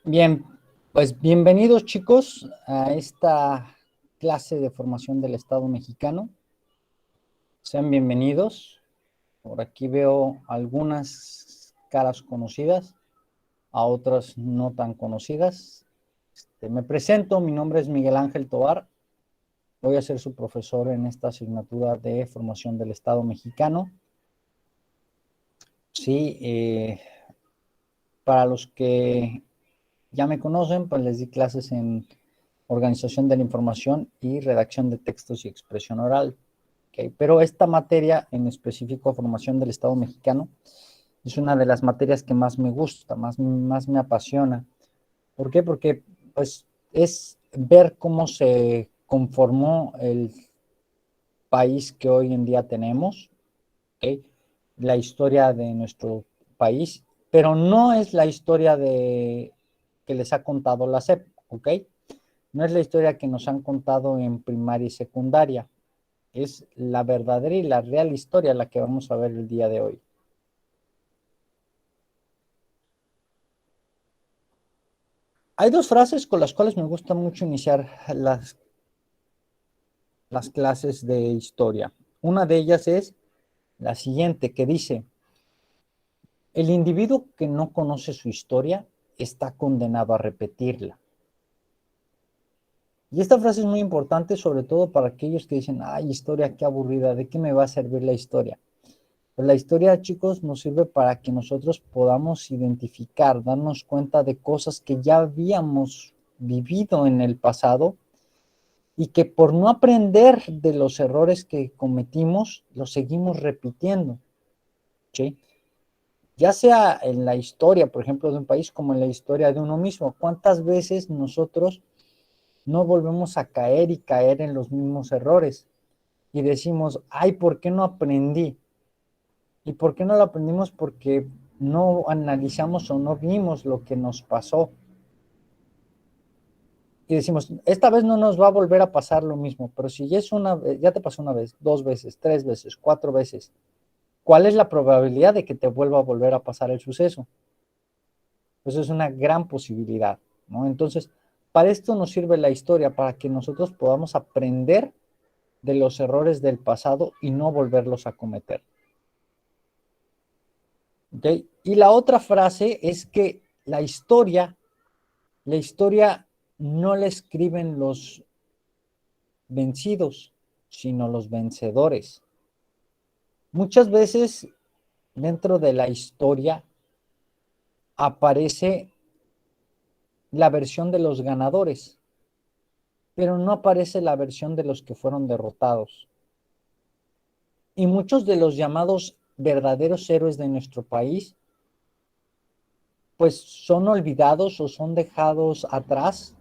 Bien, pues bienvenidos chicos a esta clase de formación del Estado mexicano. Sean bienvenidos. Por aquí veo algunas caras conocidas, a otras no tan conocidas. Me presento, mi nombre es Miguel Ángel Tovar. Voy a ser su profesor en esta asignatura de formación del Estado mexicano. Sí, para los que ya me conocen, pues les di clases en organización de la información y redacción de textos y expresión oral. Okay. Pero esta materia en específico, formación del Estado mexicano, es una de las materias que más me gusta, más me apasiona. ¿Por qué? Porque pues, es ver cómo se conformó el país que hoy en día tenemos, ¿okay? La historia de nuestro país, pero no es la historia de que les ha contado la SEP, ¿ok? No es la historia que nos han contado en primaria y secundaria, es la verdadera y la real historia la que vamos a ver el día de hoy. Hay dos frases con las cuales me gusta mucho iniciar las clases de historia. Una de ellas es la siguiente, que dice, el individuo que no conoce su historia está condenado a repetirla. Y esta frase es muy importante, sobre todo para aquellos que dicen, ay, historia, qué aburrida, ¿de qué me va a servir la historia? Pues la historia, chicos, nos sirve para que nosotros podamos identificar, darnos cuenta de cosas que ya habíamos vivido en el pasado y que por no aprender de los errores que cometimos, los seguimos repitiendo, ¿sí? Ya sea en la historia, por ejemplo, de un país, como en la historia de uno mismo. ¿Cuántas veces nosotros no volvemos a caer y caer en los mismos errores? Y decimos, ay, ¿por qué no aprendí? ¿Y por qué no lo aprendimos? Porque no analizamos o no vimos lo que nos pasó. Y decimos, esta vez no nos va a volver a pasar lo mismo, pero si ya, es una, ya te pasó una vez, dos veces, tres veces, cuatro veces, ¿cuál es la probabilidad de que te vuelva a volver a pasar el suceso? Pues es una gran posibilidad, ¿no? Entonces, para esto nos sirve la historia, para que nosotros podamos aprender de los errores del pasado y no volverlos a cometer. ¿Okay? Y la otra frase es que la historia no la escriben los vencidos, sino los vencedores. Muchas veces dentro de la historia aparece la versión de los ganadores, pero no aparece la versión de los que fueron derrotados. Y muchos de los llamados verdaderos héroes de nuestro país, pues son olvidados o son dejados atrás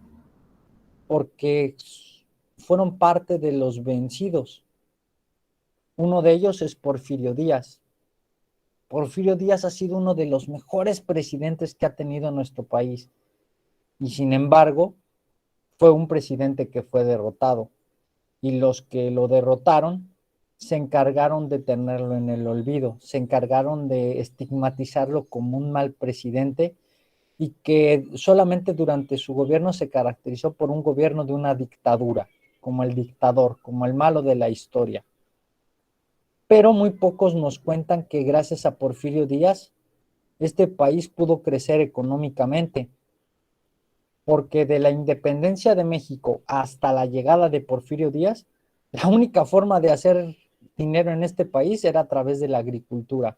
porque fueron parte de los vencidos. Uno de ellos es Porfirio Díaz. Porfirio Díaz ha sido uno de los mejores presidentes que ha tenido nuestro país y sin embargo fue un presidente que fue derrotado y los que lo derrotaron se encargaron de tenerlo en el olvido, se encargaron de estigmatizarlo como un mal presidente y que solamente durante su gobierno se caracterizó por un gobierno de una dictadura, como el dictador, como el malo de la historia. Pero muy pocos nos cuentan que gracias a Porfirio Díaz, este país pudo crecer económicamente, porque de la independencia de México hasta la llegada de Porfirio Díaz, la única forma de hacer dinero en este país era a través de la agricultura.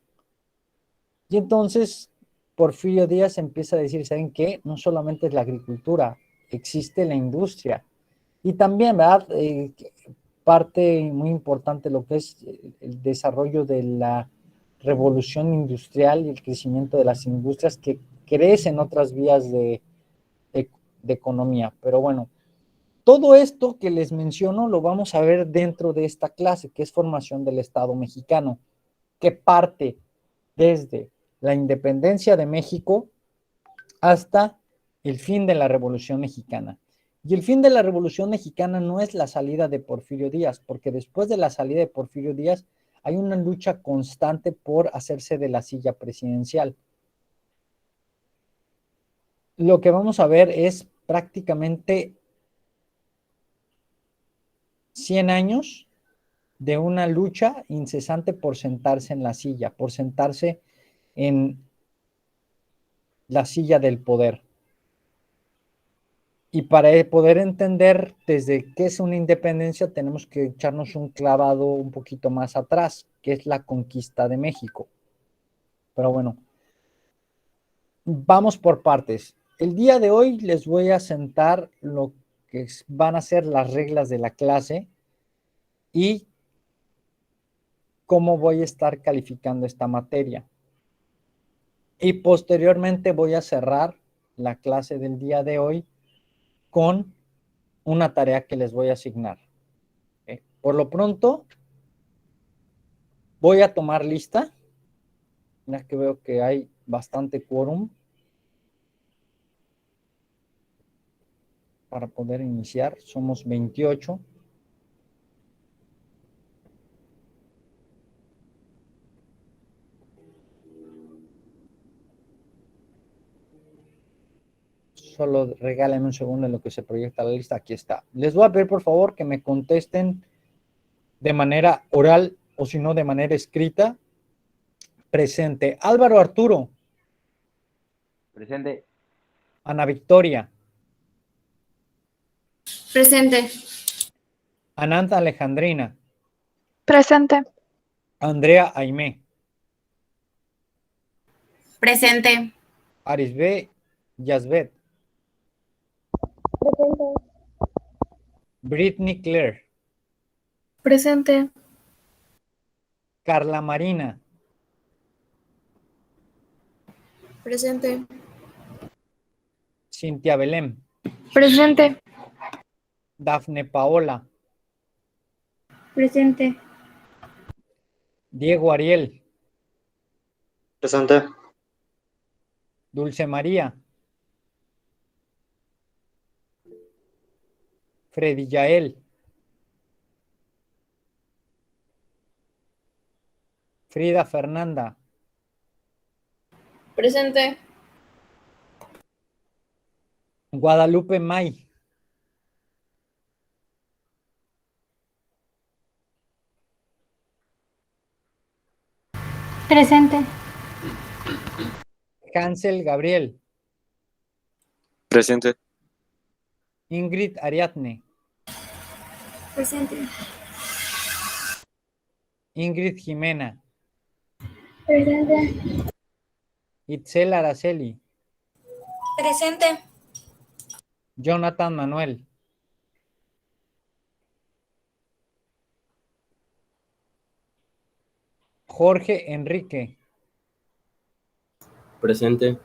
Y entonces Porfirio Díaz empieza a decir, ¿saben qué? No solamente es la agricultura, existe la industria. Y también, ¿verdad? Parte muy importante lo que es el desarrollo de la revolución industrial y el crecimiento de las industrias que crecen otras vías de, de economía. Pero bueno, todo esto que les menciono lo vamos a ver dentro de esta clase, que es formación del Estado mexicano, que parte desde la independencia de México hasta el fin de la Revolución Mexicana. Y el fin de la Revolución Mexicana no es la salida de Porfirio Díaz, porque después de la salida de Porfirio Díaz hay una lucha constante por hacerse de la silla presidencial. lo que vamos a ver es prácticamente 100 años de una lucha incesante por sentarse en la silla, por sentarse en la silla del poder. Y para poder entender desde qué es una independencia, tenemos que echarnos un clavado un poquito más atrás, que es la conquista de México. Pero bueno, vamos por partes. El día de hoy les voy a sentar lo que van a ser las reglas de la clase y cómo voy a estar calificando esta materia. Y posteriormente voy a cerrar la clase del día de hoy con una tarea que les voy a asignar. Por lo pronto, voy a tomar lista. Ya que veo que hay bastante quórum para poder iniciar. Somos 28. Solo regalen un segundo en lo que se proyecta la lista. Aquí está. Les voy a pedir por favor que me contesten de manera oral o si no de manera escrita. Presente. Álvaro Arturo. Presente. Ana Victoria. Presente. Ananta Alejandrina. Presente. Andrea Aimé. Presente. Arisbe Yasbet. Presente. Britney Claire. Presente. Carla Marina. Presente. Cintia Belém. Presente. Dafne Paola. Presente. Diego Ariel. Presente. Dulce María. Freddy Yael. Frida Fernanda. Presente. Guadalupe May. Presente. Hansel Gabriel. Presente. Ingrid Ariadne. Presente. Ingrid Jimena. Presente. Itzel Araceli. Presente. Jonathan Manuel. Jorge Enrique. Presente.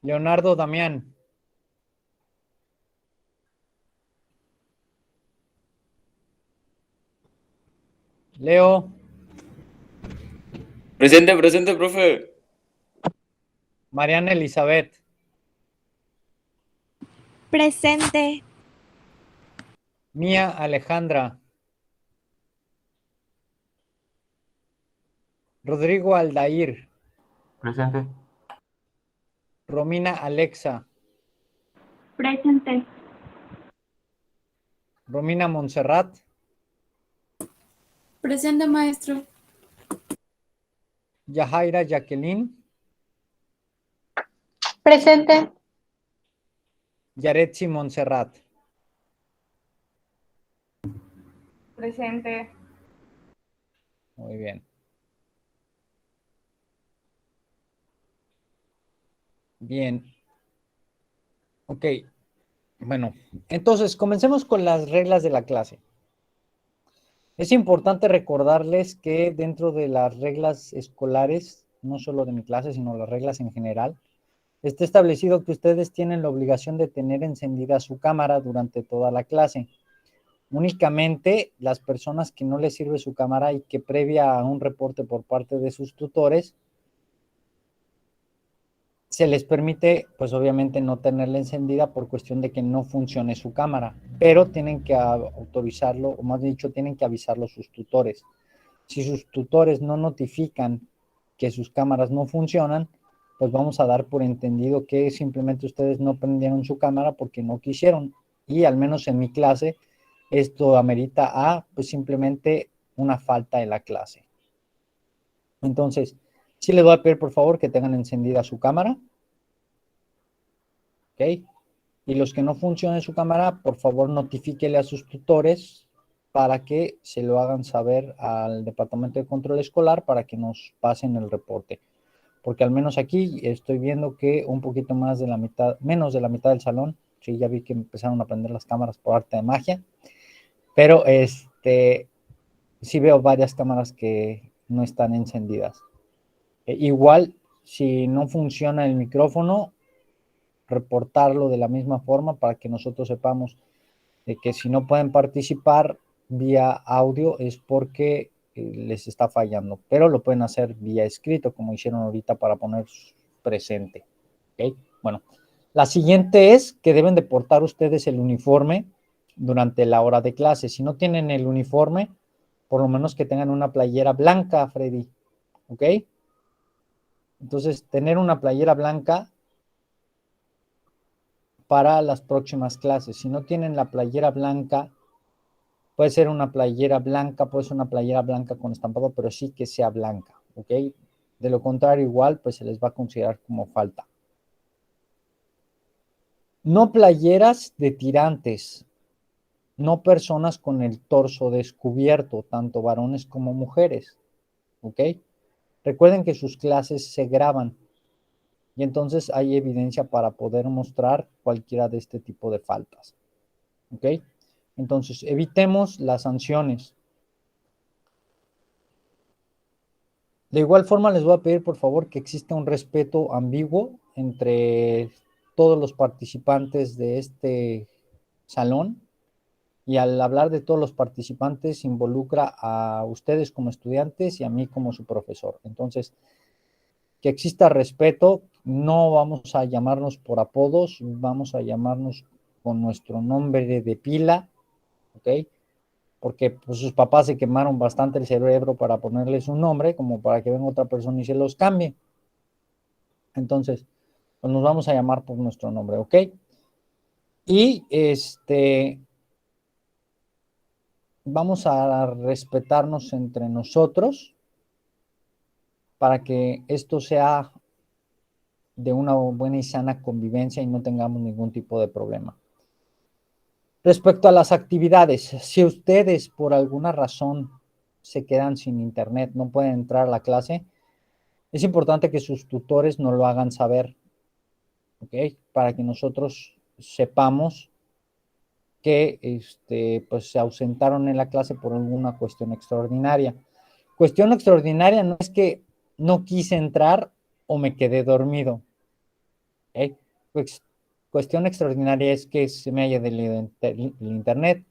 Leonardo Damián. Leo. Presente, presente, profe. Mariana Elizabeth. Presente. Mía Alejandra. Rodrigo Aldair. Presente. Romina Alexa. Presente. Romina Montserrat. Presente, maestro. Yajaira Jacqueline. Presente. Yaretsi Montserrat. Presente. Muy bien. Bien. Ok. Bueno, entonces comencemos con las reglas de la clase. Es importante recordarles que dentro de las reglas escolares, no solo de mi clase, sino las reglas en general, está establecido que ustedes tienen la obligación de tener encendida su cámara durante toda la clase. Únicamente las personas que no les sirve su cámara y que previa a un reporte por parte de sus tutores, se les permite, pues obviamente no tenerla encendida por cuestión de que no funcione su cámara, pero tienen que autorizarlo, o más dicho, tienen que avisarlo sus tutores. Si sus tutores no notifican que sus cámaras no funcionan, pues vamos a dar por entendido que simplemente ustedes no prendieron su cámara porque no quisieron. Y al menos en mi clase, esto amerita a, pues simplemente una falta en la clase. Entonces, sí les voy a pedir por favor que tengan encendida su cámara. ¿Ok? Y los que no funcione su cámara, por favor notifíquele a sus tutores para que se lo hagan saber al Departamento de Control Escolar para que nos pasen el reporte. Porque al menos aquí estoy viendo que un poquito más de la mitad, menos de la mitad del salón, sí, ya vi que empezaron a prender las cámaras por arte de magia, pero sí veo varias cámaras que no están encendidas. Igual, si no funciona el micrófono, reportarlo de la misma forma para que nosotros sepamos de que si no pueden participar vía audio es porque les está fallando, pero lo pueden hacer vía escrito, como hicieron ahorita para poner presente. ¿Okay? Bueno, la siguiente es que deben de portar ustedes el uniforme durante la hora de clase. Si no tienen el uniforme, por lo menos que tengan una playera blanca, Freddy. ¿Ok? Entonces, tener una playera blanca para las próximas clases. Si no tienen la playera blanca, puede ser una playera blanca, puede ser una playera blanca con estampado, pero sí que sea blanca, ¿ok? De lo contrario, igual, pues se les va a considerar como falta. No playeras de tirantes, no personas con el torso descubierto, tanto varones como mujeres, ¿ok? Recuerden que sus clases se graban y entonces hay evidencia para poder mostrar cualquiera de este tipo de faltas, ¿ok? Entonces, evitemos las sanciones. De igual forma, les voy a pedir, por favor, que exista un respeto ambiguo entre todos los participantes de este salón. Y al hablar de todos los participantes, involucra a ustedes como estudiantes y a mí como su profesor. Entonces, que exista respeto, no vamos a llamarnos por apodos, vamos a llamarnos con nuestro nombre de pila, ¿ok? Porque pues, sus papás se quemaron bastante el cerebro para ponerles un nombre, como para que venga otra persona y se los cambie. Entonces, pues nos vamos a llamar por nuestro nombre, ¿ok? Y vamos a respetarnos entre nosotros para que esto sea de una buena y sana convivencia y no tengamos ningún tipo de problema. Respecto a las actividades, si ustedes por alguna razón se quedan sin internet, no pueden entrar a la clase, es importante que sus tutores nos lo hagan saber, ¿ok? Para que nosotros sepamos que pues se ausentaron en la clase por alguna cuestión extraordinaria. Cuestión extraordinaria no es que no quise entrar o me quedé dormido. ¿Okay? Pues, cuestión extraordinaria es que se me haya delido el internet,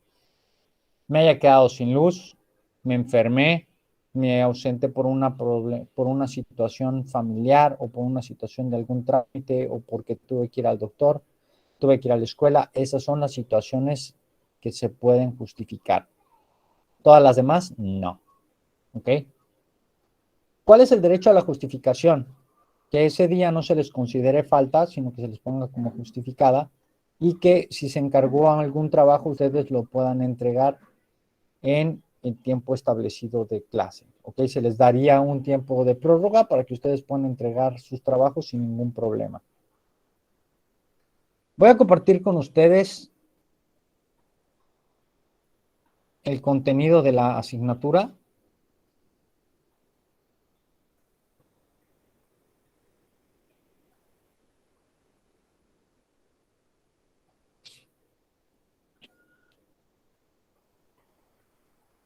me haya quedado sin luz, me enfermé, me ausenté por una situación familiar o por una situación de algún trámite o porque tuve que ir al doctor, tuve que ir a la escuela. Esas son las situaciones que se pueden justificar. Todas las demás, no. ¿Ok? ¿Cuál es el derecho a la justificación? Que ese día no se les considere falta, sino que se les ponga como justificada y que si se encargó algún trabajo, ustedes lo puedan entregar en el tiempo establecido de clase. ¿Ok? Se les daría un tiempo de prórroga para que ustedes puedan entregar sus trabajos sin ningún problema. Voy a compartir con ustedes el contenido de la asignatura.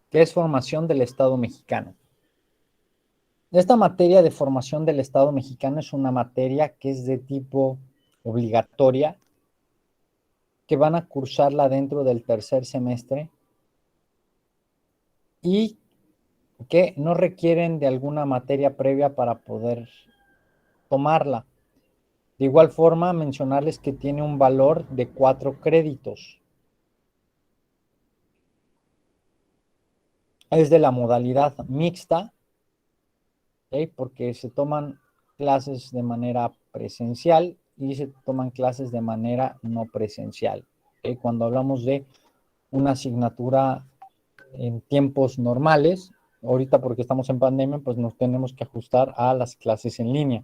Que es formación del Estado mexicano. Esta materia de formación del Estado mexicano es una materia que es de tipo obligatoria, que van a cursarla dentro del tercer semestre y que no requieren de alguna materia previa para poder tomarla. De igual forma, mencionarles que tiene un valor de 4 créditos. Es de la modalidad mixta, ¿okay? Porque se toman clases de manera presencial y se toman clases de manera no presencial. ¿Okay? Cuando hablamos de una asignatura en tiempos normales, ahorita porque estamos en pandemia, pues nos tenemos que ajustar a las clases en línea.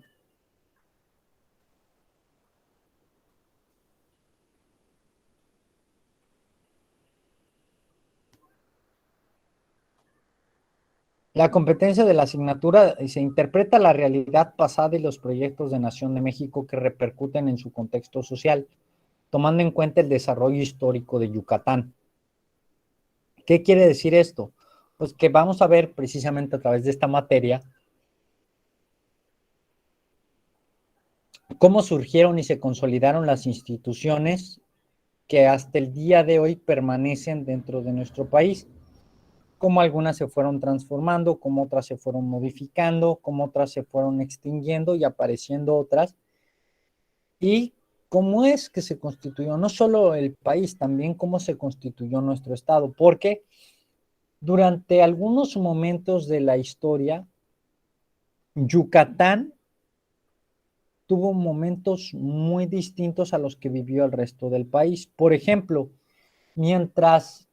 La competencia de la asignatura se interpreta la realidad pasada y los proyectos de Nación de México que repercuten en su contexto social, tomando en cuenta el desarrollo histórico de Yucatán. ¿Qué quiere decir esto? Pues que vamos a ver precisamente a través de esta materia cómo surgieron y se consolidaron las instituciones que hasta el día de hoy permanecen dentro de nuestro país, cómo algunas se fueron transformando, cómo otras se fueron modificando, cómo otras se fueron extinguiendo y apareciendo otras, y cómo es que se constituyó no solo el país, también cómo se constituyó nuestro estado, porque durante algunos momentos de la historia, Yucatán tuvo momentos muy distintos a los que vivió el resto del país. Por ejemplo, mientras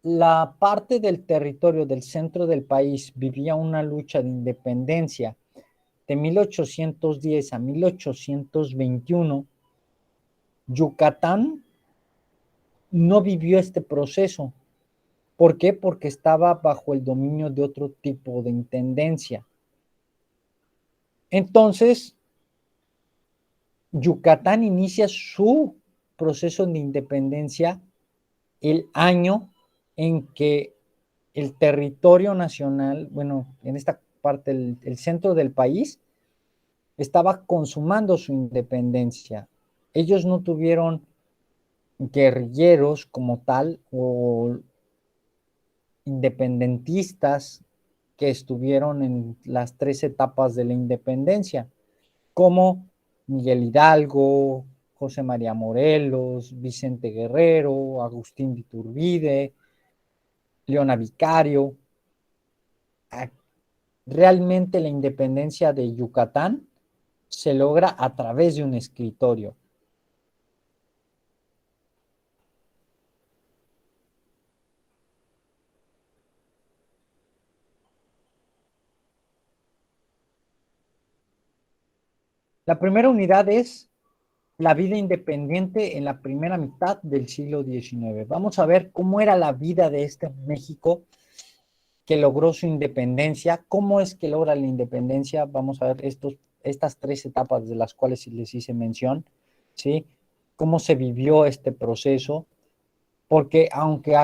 la parte del territorio del centro del país vivía una lucha de independencia de 1810 a 1821, Yucatán no vivió este proceso. ¿Por qué? Porque estaba bajo el dominio de otro tipo de intendencia. Entonces, Yucatán inicia su proceso de independencia el año en que el territorio nacional, bueno, en esta parte, el centro del país, estaba consumando su independencia. Ellos no tuvieron guerrilleros como tal o independentistas que estuvieron en las 3 etapas de la independencia, como Miguel Hidalgo, José María Morelos, Vicente Guerrero, Agustín de Iturbide, Leona Vicario. Realmente la independencia de Yucatán se logra a través de un escritorio. La primera unidad es la vida independiente en la primera mitad del siglo XIX. Vamos a ver cómo era la vida de este México que logró su independencia. ¿Cómo es que logra la independencia? Vamos a ver estas 3 etapas de las cuales les hice mención, ¿sí? Cómo se vivió este proceso, porque aunque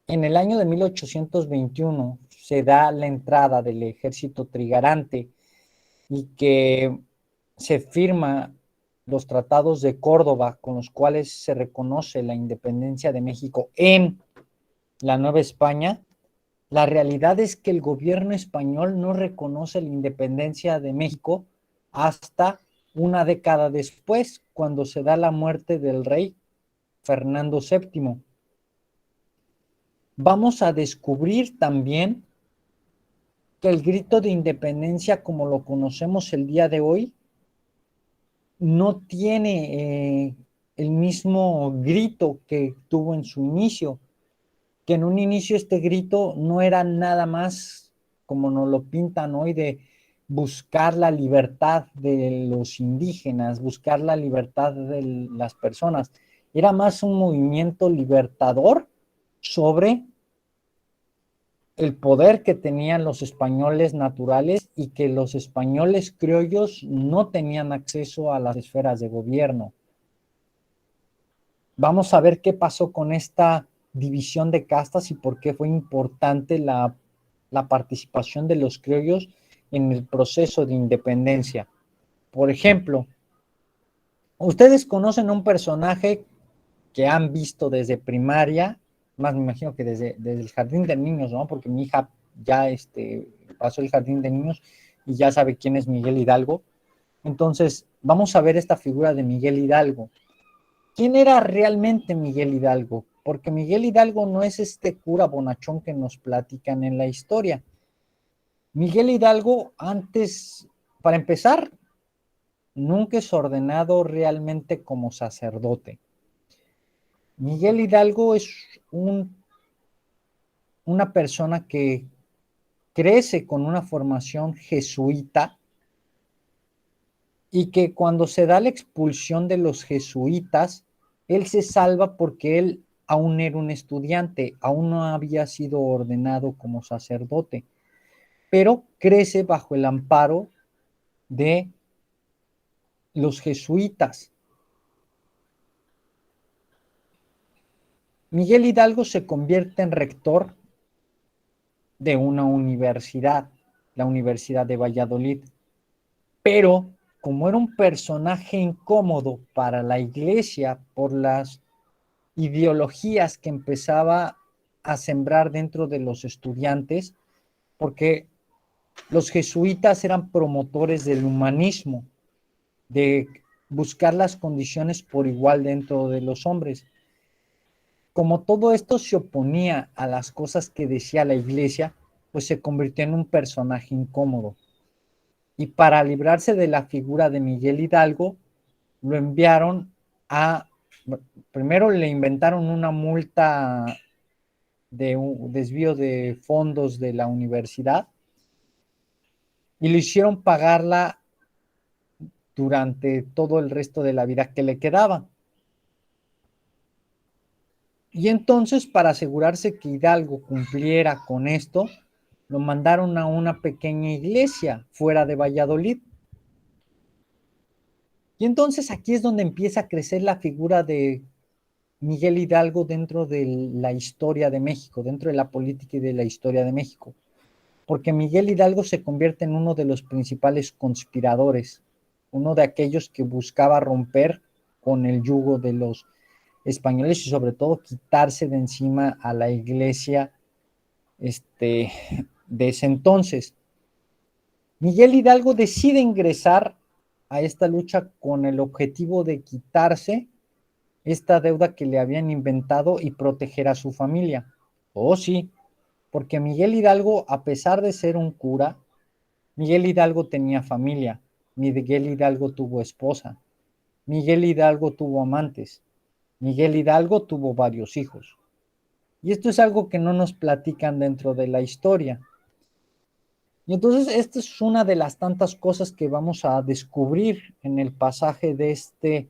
en el año de 1821 se da la entrada del ejército trigarante y que se firma los tratados de Córdoba con los cuales se reconoce la independencia de México en la Nueva España, la realidad es que el gobierno español no reconoce la independencia de México hasta una década después, cuando se da la muerte del rey Fernando VII. Vamos a descubrir también que el grito de independencia, como lo conocemos el día de hoy, no tiene el mismo grito que tuvo en su inicio, que en un inicio este grito no era nada más como nos lo pintan hoy de buscar la libertad de los indígenas, buscar la libertad de las personas. Era más un movimiento libertador sobre el poder que tenían los españoles naturales y que los españoles criollos no tenían acceso a las esferas de gobierno. Vamos a ver qué pasó con esta división de castas y por qué fue importante la participación de los criollos en el proceso de independencia. Por ejemplo, ustedes conocen un personaje que han visto desde primaria, más me imagino que desde el jardín de niños, ¿no? Porque mi hija ya pasó el jardín de niños y ya sabe quién es Miguel Hidalgo. Entonces, vamos a ver esta figura de Miguel Hidalgo. ¿Quién era realmente Miguel Hidalgo? Porque Miguel Hidalgo no es este cura bonachón que nos platican en la historia. Miguel Hidalgo, antes, para empezar, nunca es ordenado realmente como sacerdote. Miguel Hidalgo es una persona que crece con una formación jesuita y que cuando se da la expulsión de los jesuitas, él se salva porque él aún era un estudiante, aún no había sido ordenado como sacerdote, pero crece bajo el amparo de los jesuitas. Miguel Hidalgo se convierte en rector de una universidad, la Universidad de Valladolid, pero como era un personaje incómodo para la iglesia por las ideologías que empezaba a sembrar dentro de los estudiantes, porque los jesuitas eran promotores del humanismo, de buscar las condiciones por igual dentro de los hombres. Como todo esto se oponía a las cosas que decía la iglesia, pues se convirtió en un personaje incómodo. Y para librarse de la figura de Miguel Hidalgo, lo enviaron a, primero le inventaron una multa de un desvío de fondos de la universidad y le hicieron pagarla durante todo el resto de la vida que le quedaba. Y entonces, para asegurarse que Hidalgo cumpliera con esto, lo mandaron a una pequeña iglesia fuera de Valladolid. Y entonces aquí es donde empieza a crecer la figura de Miguel Hidalgo dentro de la historia de México, dentro de la política y de la historia de México. Porque Miguel Hidalgo se convierte en uno de los principales conspiradores, uno de aquellos que buscaba romper con el yugo de los españoles y sobre todo quitarse de encima a la iglesia de ese entonces. Miguel Hidalgo decide ingresar a esta lucha con el objetivo de quitarse esta deuda que le habían inventado y proteger a su familia. Oh, sí, porque Miguel Hidalgo, a pesar de ser un cura, Miguel Hidalgo tenía familia, Miguel Hidalgo tuvo esposa, Miguel Hidalgo tuvo amantes, Miguel Hidalgo tuvo varios hijos. Y esto es algo que no nos platican dentro de la historia. Y entonces esta es una de las tantas cosas que vamos a descubrir en el pasaje de este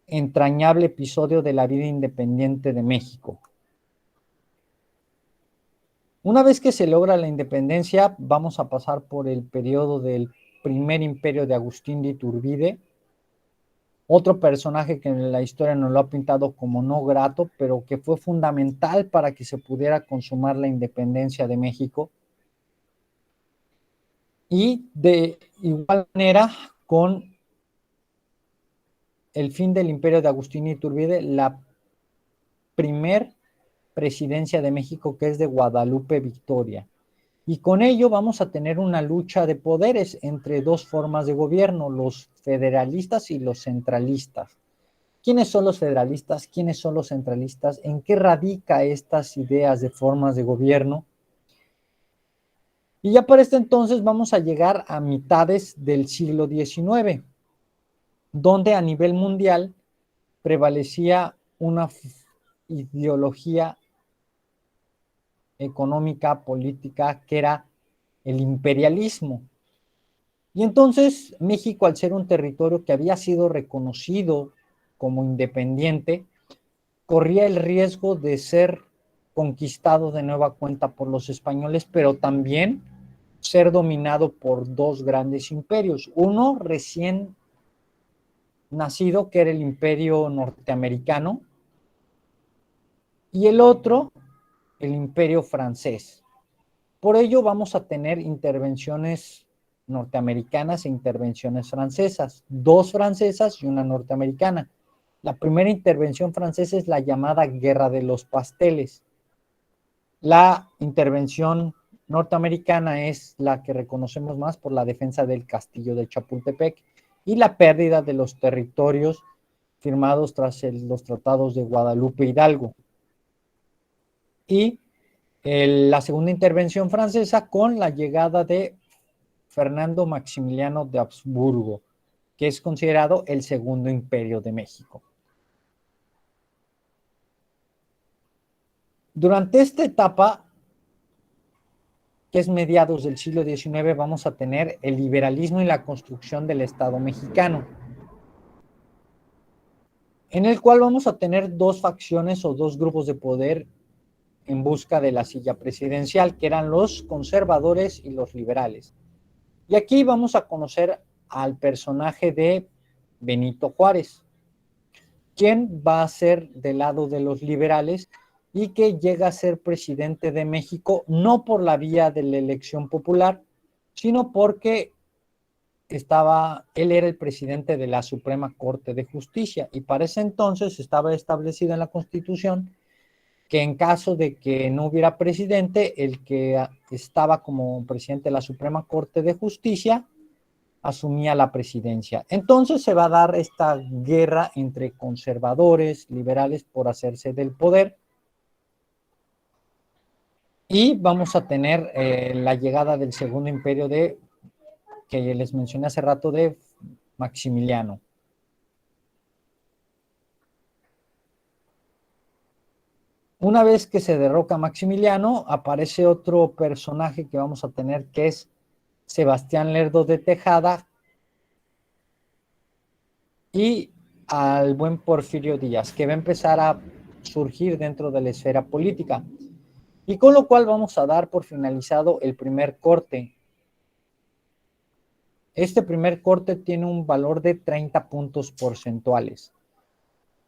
entrañable episodio de la vida independiente de México. Una vez que se logra la independencia, vamos a pasar por el periodo del primer imperio de Agustín de Iturbide, otro personaje que en la historia nos lo ha pintado como no grato, pero que fue fundamental para que se pudiera consumar la independencia de México. Y de igual manera, con el fin del imperio de Agustín de Iturbide, la primer presidencia de México, que es de Guadalupe Victoria. Y con ello vamos a tener una lucha de poderes entre dos formas de gobierno, los federalistas y los centralistas. ¿Quiénes son los federalistas? ¿Quiénes son los centralistas? ¿En qué radica estas ideas de formas de gobierno? Y ya para este entonces vamos a llegar a mitades del siglo XIX, donde a nivel mundial prevalecía una ideología económica, política, que era el imperialismo. Y entonces México, al ser un territorio que había sido reconocido como independiente, corría el riesgo de ser conquistado de nueva cuenta por los españoles, pero también ser dominado por dos grandes imperios. Uno recién nacido, que era el imperio norteamericano, y el otro, el imperio francés. Por ello vamos a tener intervenciones norteamericanas e intervenciones francesas, dos francesas y una norteamericana. La primera intervención francesa es la llamada Guerra de los Pasteles. La intervención norteamericana es la que reconocemos más por la defensa del castillo de Chapultepec y la pérdida de los territorios firmados tras los tratados de Guadalupe Hidalgo. Y la segunda intervención francesa con la llegada de Fernando Maximiliano de Habsburgo, que es considerado el segundo imperio de México. Durante esta etapa, que es mediados del siglo XIX, vamos a tener el liberalismo y la construcción del Estado mexicano, en el cual vamos a tener dos facciones o dos grupos de poder en busca de la silla presidencial, que eran los conservadores y los liberales. Y aquí vamos a conocer al personaje de Benito Juárez, quien va a ser del lado de los liberales y que llega a ser presidente de México no por la vía de la elección popular, sino porque él era el presidente de la Suprema Corte de Justicia y para ese entonces estaba establecido en la Constitución que en caso de que no hubiera presidente, el que estaba como presidente de la Suprema Corte de Justicia asumía la presidencia. Entonces se va a dar esta guerra entre conservadores, liberales por hacerse del poder y vamos a tener la llegada del segundo imperio que les mencioné hace rato de Maximiliano. Una vez que se derroca Maximiliano, aparece otro personaje que vamos a tener que es Sebastián Lerdo de Tejada y al buen Porfirio Díaz, que va a empezar a surgir dentro de la esfera política. Y con lo cual vamos a dar por finalizado el primer corte. Este primer corte tiene un valor de 30 puntos porcentuales.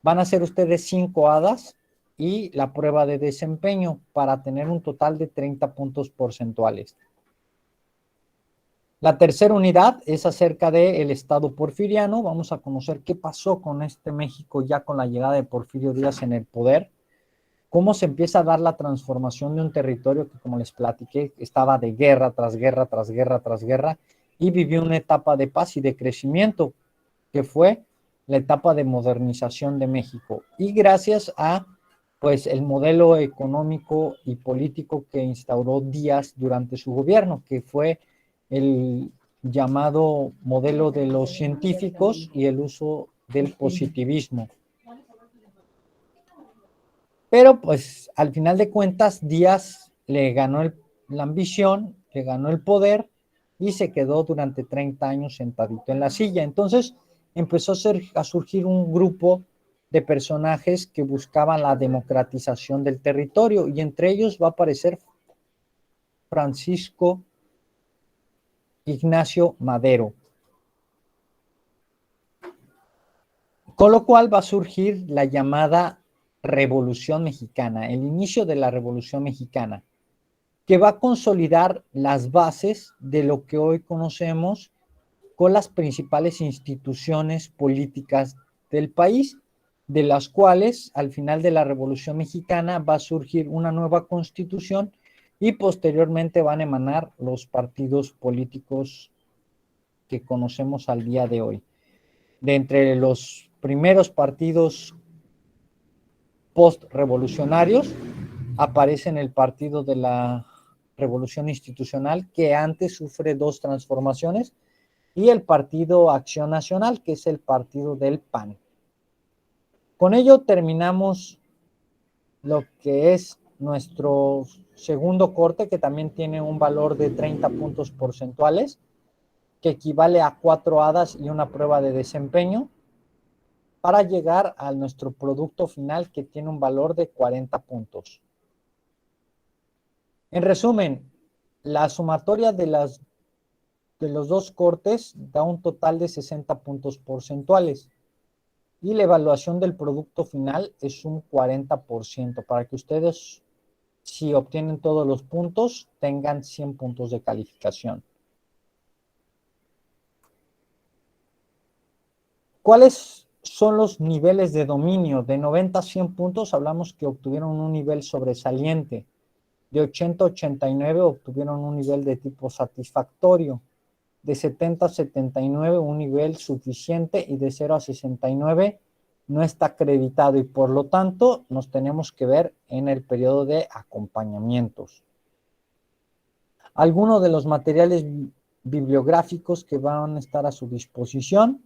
Van a ser ustedes 5 hadas y la prueba de desempeño para tener un total de 30 puntos porcentuales. La tercera unidad es acerca del Estado porfiriano. Vamos a conocer qué pasó con este México ya con la llegada de Porfirio Díaz en el poder, cómo se empieza a dar la transformación de un territorio que, como les platiqué, estaba de guerra tras guerra, tras guerra, tras guerra, y vivió una etapa de paz y de crecimiento, que fue la etapa de modernización de México. Y gracias a pues el modelo económico y político que instauró Díaz durante su gobierno, que fue el llamado modelo de los científicos y el uso del positivismo. Pero pues al final de cuentas Díaz le ganó la ambición, le ganó el poder y se quedó durante 30 años sentadito en la silla. Entonces empezó a surgir un grupo de personajes que buscaban la democratización del territorio y entre ellos va a aparecer Francisco Ignacio Madero. Con lo cual va a surgir la llamada Revolución Mexicana, el inicio de la Revolución Mexicana, que va a consolidar las bases de lo que hoy conocemos con las principales instituciones políticas del país, de las cuales al final de la Revolución Mexicana va a surgir una nueva constitución y posteriormente van a emanar los partidos políticos que conocemos al día de hoy. De entre los primeros partidos post-revolucionarios aparecen el Partido de la Revolución Institucional, que antes sufre dos transformaciones, y el Partido Acción Nacional, que es el partido del PAN. Con ello terminamos lo que es nuestro segundo corte, que también tiene un valor de 30 puntos porcentuales, que equivale a 4 hadas y una prueba de desempeño, para llegar a nuestro producto final, que tiene un valor de 40 puntos. En resumen, la sumatoria de los dos cortes da un total de 60 puntos porcentuales y la evaluación del producto final es un 40%, para que ustedes, si obtienen todos los puntos, tengan 100 puntos de calificación. ¿Cuáles son los niveles de dominio? De 90 a 100 puntos hablamos que obtuvieron un nivel sobresaliente. De 80 a 89 obtuvieron un nivel de tipo satisfactorio. De 70 a 79 un nivel suficiente y de 0 a 69 no está acreditado y por lo tanto nos tenemos que ver en el periodo de acompañamientos. Algunos de los materiales bibliográficos que van a estar a su disposición,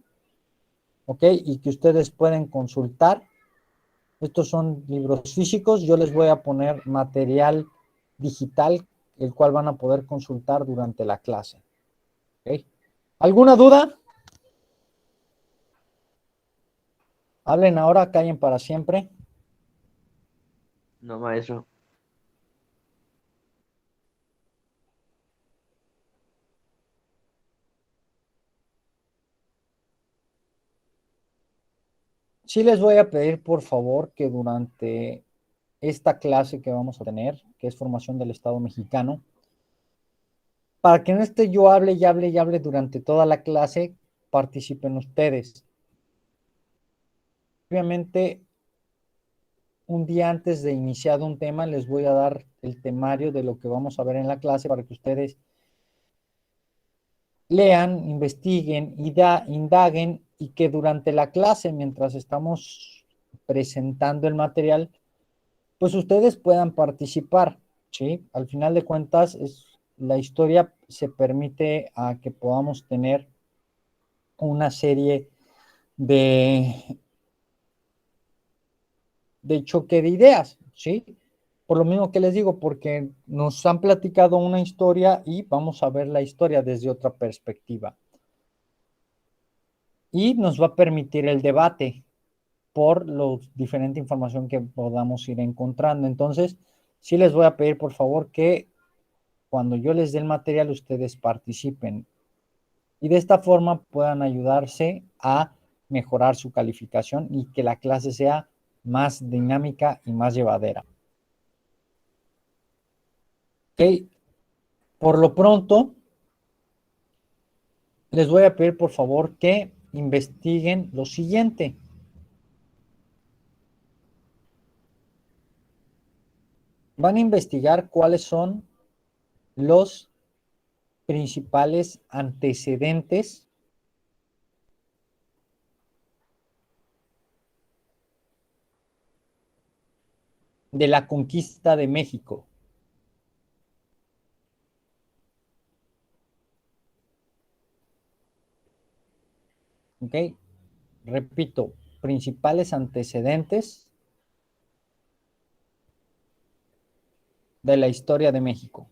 ¿ok? Y que ustedes pueden consultar. Estos son libros físicos. Yo les voy a poner material digital, el cual van a poder consultar durante la clase. ¿Ok? ¿Alguna duda? Hablen ahora, callen para siempre. No, maestro. Sí les voy a pedir, por favor, que durante esta clase que vamos a tener, que es formación del Estado mexicano, para que no esté yo hable y hable y hable durante toda la clase, participen ustedes. Obviamente, un día antes de iniciar un tema, les voy a dar el temario de lo que vamos a ver en la clase para que ustedes lean, investiguen, indaguen y que durante la clase, mientras estamos presentando el material, pues ustedes puedan participar, ¿sí? Al final de cuentas, la historia se permite a que podamos tener una serie de, de choque de ideas, ¿sí? Por lo mismo que les digo, porque nos han platicado una historia y vamos a ver la historia desde otra perspectiva. Y nos va a permitir el debate por la diferente información que podamos ir encontrando. Entonces, sí les voy a pedir, por favor, que cuando yo les dé el material, ustedes participen. Y de esta forma puedan ayudarse a mejorar su calificación y que la clase sea más dinámica y más llevadera. Ok, por lo pronto, les voy a pedir por favor que investiguen lo siguiente. Van a investigar cuáles son los principales antecedentes de la conquista de México. ¿Ok? Repito, principales antecedentes de la historia de México.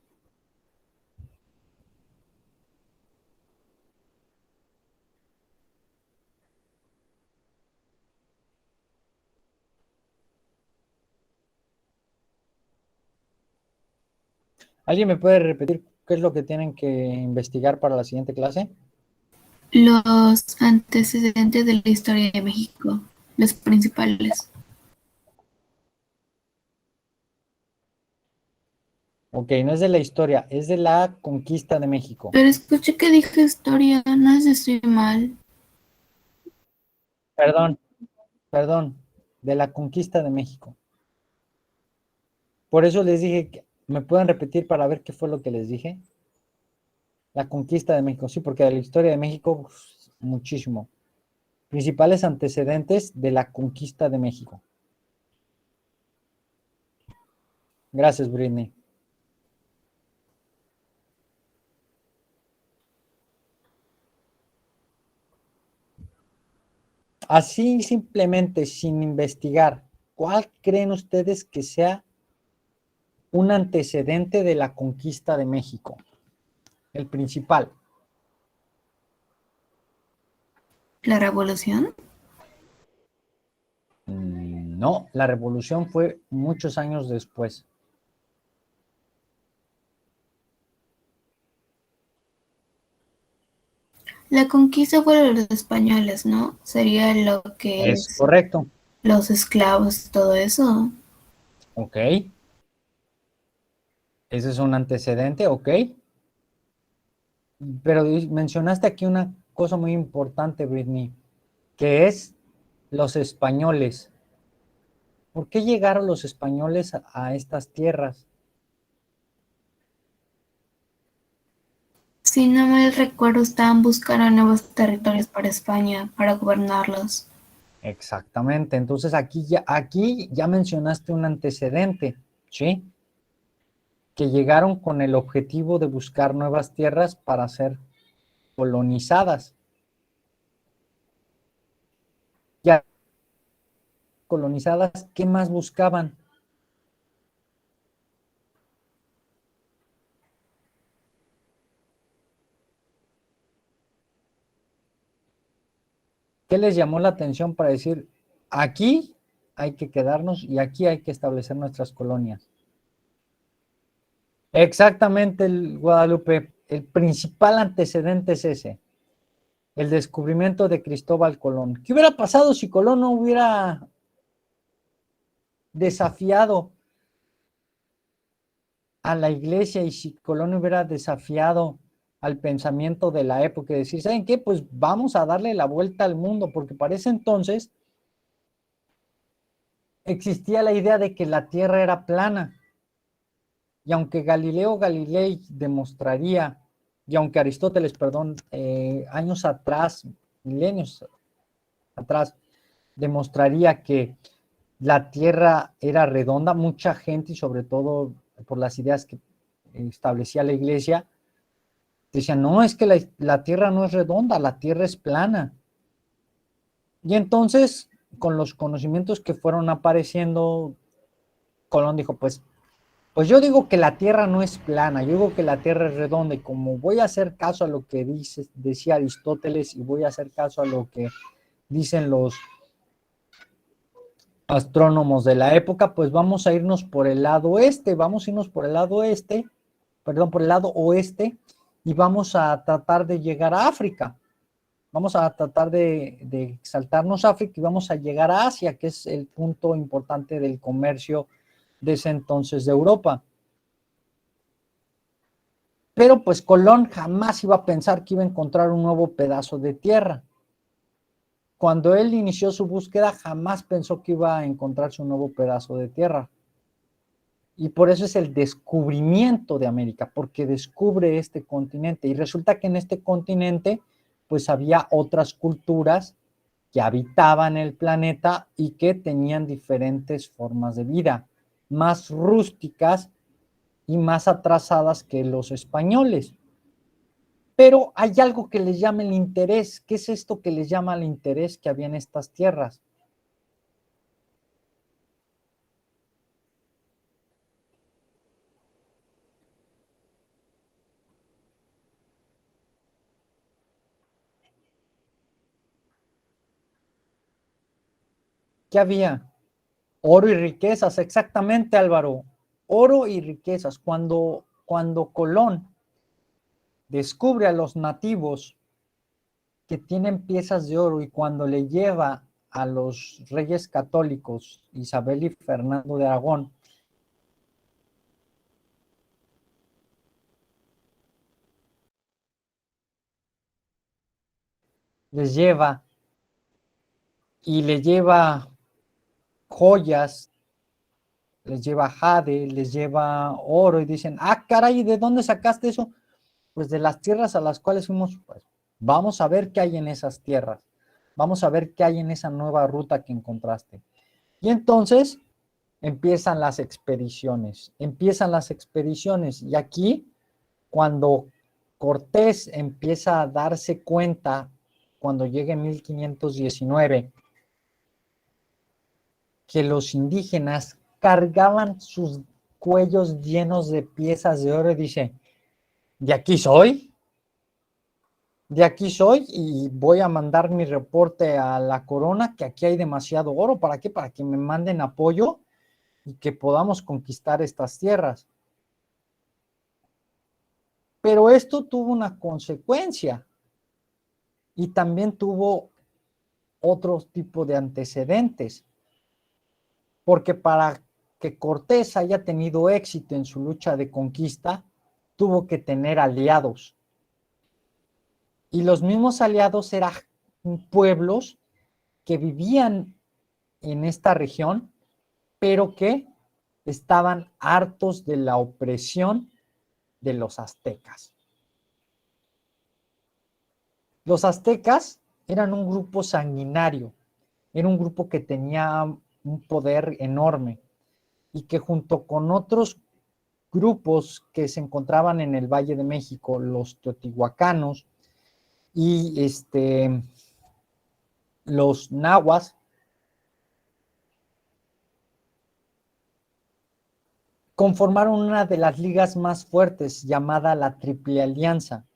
¿Alguien me puede repetir qué es lo que tienen que investigar para la siguiente clase? Los antecedentes de la historia de México, los principales. Ok, no es de la historia, es de la conquista de México. Pero escuché que dije historia, no sé si estoy mal. Perdón, de la conquista de México. Por eso les dije que me pueden repetir para ver qué fue lo que les dije. La conquista de México, sí, porque de la historia de México, muchísimo. Principales antecedentes de la conquista de México. Gracias, Britney. Así simplemente, sin investigar, ¿cuál creen ustedes que sea un antecedente de la conquista de México? El principal. ¿La revolución? No, la revolución fue muchos años después. La conquista fue de los españoles, ¿no? Sería lo que Es es correcto. los esclavos, todo eso. Ok. Ese es un antecedente, ok. Pero mencionaste aquí una cosa muy importante, Britney, que es los españoles. ¿Por qué llegaron los españoles a estas tierras? Si no mal recuerdo, estaban buscando nuevos territorios para España, para gobernarlos. Exactamente. Entonces aquí ya mencionaste un antecedente, ¿sí? Que llegaron con el objetivo de buscar nuevas tierras para ser colonizadas. Ya colonizadas, ¿qué más buscaban? ¿Qué les llamó la atención para decir, aquí hay que quedarnos y aquí hay que establecer nuestras colonias? Exactamente, el Guadalupe. El principal antecedente es ese, el descubrimiento de Cristóbal Colón. ¿Qué hubiera pasado si Colón no hubiera desafiado a la iglesia y si Colón hubiera desafiado al pensamiento de la época y decir, ¿saben qué? Pues vamos a darle la vuelta al mundo, porque para ese entonces existía la idea de que la Tierra era plana. Y aunque Galileo Galilei demostraría, y aunque Aristóteles, perdón, años atrás, milenios atrás, demostraría que la Tierra era redonda, mucha gente, y sobre todo por las ideas que establecía la iglesia, decían, no, es que la Tierra no es redonda, la Tierra es plana. Y entonces, con los conocimientos que fueron apareciendo, Colón dijo, pues yo digo que la Tierra no es plana, yo digo que la Tierra es redonda y como voy a hacer caso a lo que decía Aristóteles y voy a hacer caso a lo que dicen los astrónomos de la época, pues vamos a irnos por el lado este, vamos a irnos por el lado este, perdón, por el lado oeste y vamos a tratar de llegar a África. Vamos a tratar de saltarnos África y vamos a llegar a Asia, que es el punto importante del comercio de ese entonces de Europa. Pero pues Colón jamás iba a pensar que iba a encontrar un nuevo pedazo de tierra. Cuando él inició su búsqueda, jamás pensó que iba a encontrarse un nuevo pedazo de tierra. Y por eso es el descubrimiento de América, porque descubre este continente. Y resulta que en este continente, pues había otras culturas que habitaban el planeta y que tenían diferentes formas de vida, más rústicas y más atrasadas que los españoles. Pero hay algo que les llama el interés. ¿Qué es esto que les llama el interés que había en estas tierras? ¿Qué había? Oro y riquezas, exactamente, Álvaro. Oro y riquezas. Cuando Colón descubre a los nativos que tienen piezas de oro y cuando le lleva a los reyes católicos, Isabel y Fernando de Aragón, les lleva y le lleva joyas, les lleva jade, les lleva oro y dicen, ah, caray, ¿de dónde sacaste eso? Pues de las tierras a las cuales fuimos, pues vamos a ver qué hay en esas tierras, vamos a ver qué hay en esa nueva ruta que encontraste. Y entonces empiezan las expediciones y aquí cuando Cortés empieza a darse cuenta, cuando llega en 1519, que los indígenas cargaban sus cuellos llenos de piezas de oro y dice, de aquí soy y voy a mandar mi reporte a la corona que aquí hay demasiado oro. ¿Para qué? Para que me manden apoyo y que podamos conquistar estas tierras. Pero esto tuvo una consecuencia y también tuvo otro tipo de antecedentes, porque para que Cortés haya tenido éxito en su lucha de conquista, tuvo que tener aliados. Y los mismos aliados eran pueblos que vivían en esta región, pero que estaban hartos de la opresión de los aztecas. Los aztecas eran un grupo sanguinario era un grupo que tenía un poder enorme y que junto con otros grupos que se encontraban en el Valle de México, los teotihuacanos y los nahuas, conformaron una de las ligas más fuertes llamada la Triple Alianza.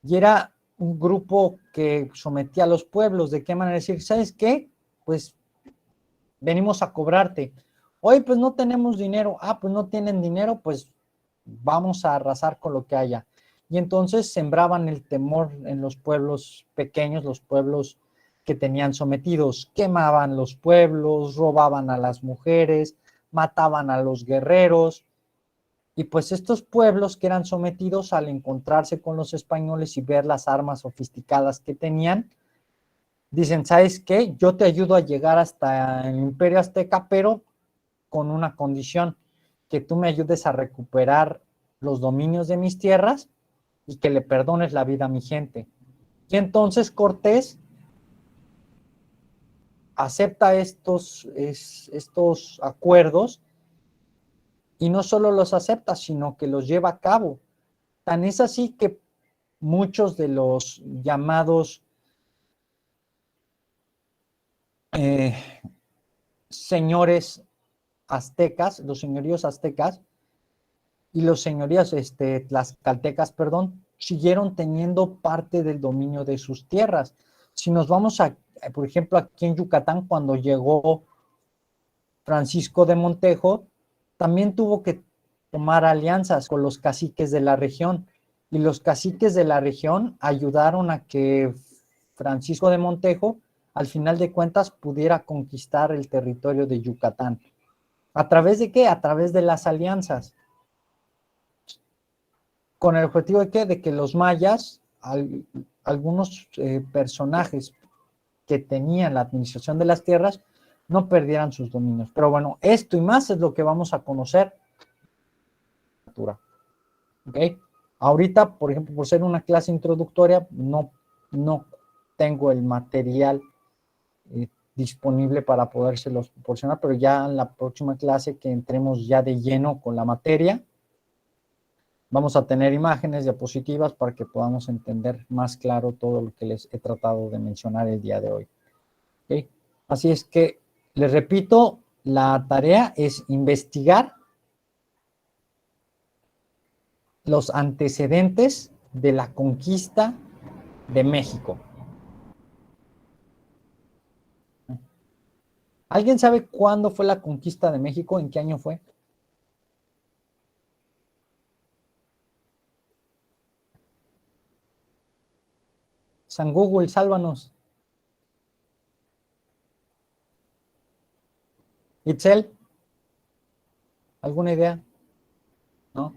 Y era un grupo que sometía a los pueblos. ¿De qué manera? Decir, ¿sabes qué? Pues venimos a cobrarte. Oye, pues no tenemos dinero. Ah, pues no tienen dinero, pues vamos a arrasar con lo que haya. Y entonces sembraban el temor en los pueblos pequeños, los pueblos que tenían sometidos. Quemaban los pueblos, robaban a las mujeres, mataban a los guerreros. Y pues estos pueblos que eran sometidos, al encontrarse con los españoles y ver las armas sofisticadas que tenían, dicen, ¿sabes qué? Yo te ayudo a llegar hasta el Imperio Azteca, pero con una condición, que tú me ayudes a recuperar los dominios de mis tierras y que le perdones la vida a mi gente. Y entonces Cortés acepta estos acuerdos y no solo los acepta, sino que los lleva a cabo. Tan es así que muchos de los llamados señores aztecas, los señoríos aztecas y los señoríos tlaxcaltecas, perdón, siguieron teniendo parte del dominio de sus tierras. Si nos vamos a, por ejemplo, aquí en Yucatán, cuando llegó Francisco de Montejo, también tuvo que tomar alianzas con los caciques de la región, y los caciques de la región ayudaron a que Francisco de Montejo, al final de cuentas, pudiera conquistar el territorio de Yucatán. ¿A través de qué? A través de las alianzas. ¿Con el objetivo de qué? De que los mayas, algunos personajes que tenían la administración de las tierras, no perdieran sus dominios. Pero bueno, esto y más es lo que vamos a conocer. ¿Ok? Ahorita, por ejemplo, por ser una clase introductoria, no tengo el material disponible para podérselos proporcionar, pero ya en la próxima clase que entremos ya de lleno con la materia, vamos a tener imágenes, diapositivas, para que podamos entender más claro todo lo que les he tratado de mencionar el día de hoy. ¿Okay? Así es que, les repito, la tarea es investigar los antecedentes de la conquista de México. ¿Alguien sabe cuándo fue la conquista de México? ¿En qué año fue? San Google, sálvanos. Itzel, ¿alguna idea? ¿No?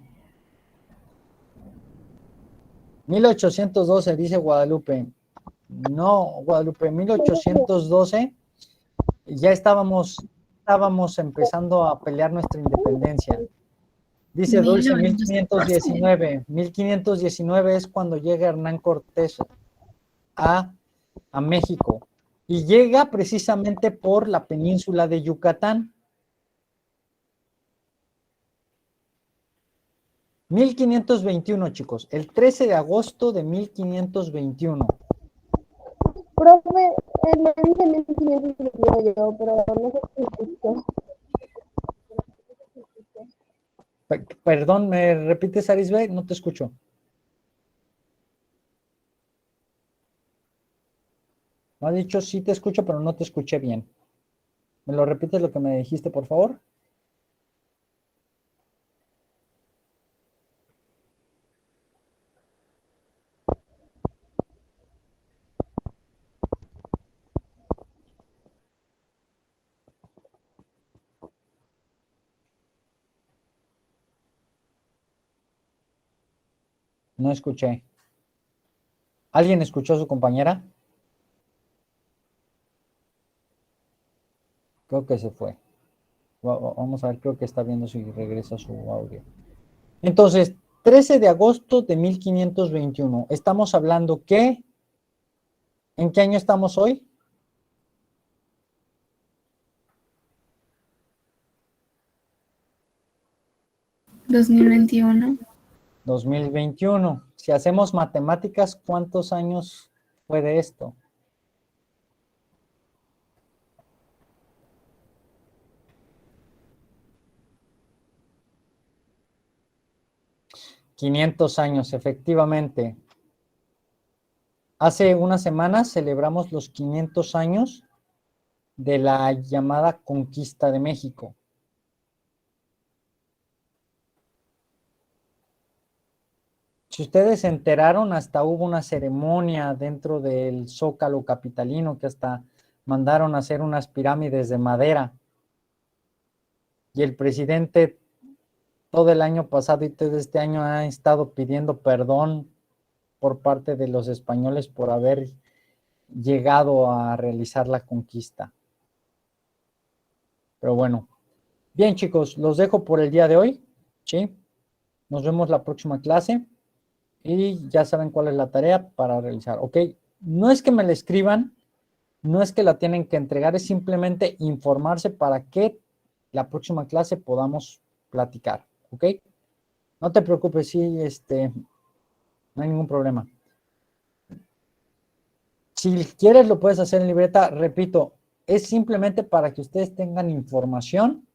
1812, dice Guadalupe. No, Guadalupe, 1812 ya estábamos empezando a pelear nuestra independencia. Dice Dulce, 1519. 1519 es cuando llega Hernán Cortés a México. Y llega precisamente por la península de Yucatán. 1521, chicos. El 13 de agosto de 1521. Profe, me dice 1521 yo, pero no sé si escucho. Perdón, ¿me repites, Arisbe? No te escucho. Me ha dicho sí te escucho, pero no te escuché bien. ¿Me lo repites lo que me dijiste, por favor? No escuché. ¿Alguien escuchó a su compañera? Creo que se fue. Vamos a ver, creo que está viendo si regresa su audio. Entonces, 13 de agosto de 1521. Estamos hablando que... ¿En qué año estamos hoy? 2021. 2021. Si hacemos matemáticas, ¿cuántos años fue de esto? $500, efectivamente. Hace unas semanas celebramos los 500 años de la llamada Conquista de México. Si ustedes se enteraron, hasta hubo una ceremonia dentro del Zócalo capitalino que hasta mandaron a hacer unas pirámides de madera. Y el presidente todo el año pasado y todo este año ha estado pidiendo perdón por parte de los españoles por haber llegado a realizar la conquista. Pero bueno, bien chicos, los dejo por el día de hoy, ¿sí? Nos vemos la próxima clase y ya saben cuál es la tarea para realizar, ¿ok? No es que me la escriban, no es que la tienen que entregar, es simplemente informarse para que la próxima clase podamos platicar, ¿ok? No te preocupes, sí, no hay ningún problema. Si quieres lo puedes hacer en libreta, repito, es simplemente para que ustedes tengan información,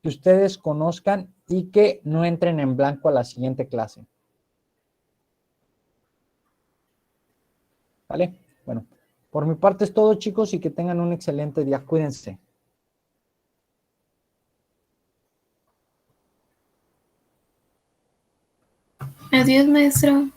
que ustedes conozcan y que no entren en blanco a la siguiente clase. ¿Vale? Bueno, por mi parte es todo, chicos, y que tengan un excelente día. Cuídense. Adiós, maestro.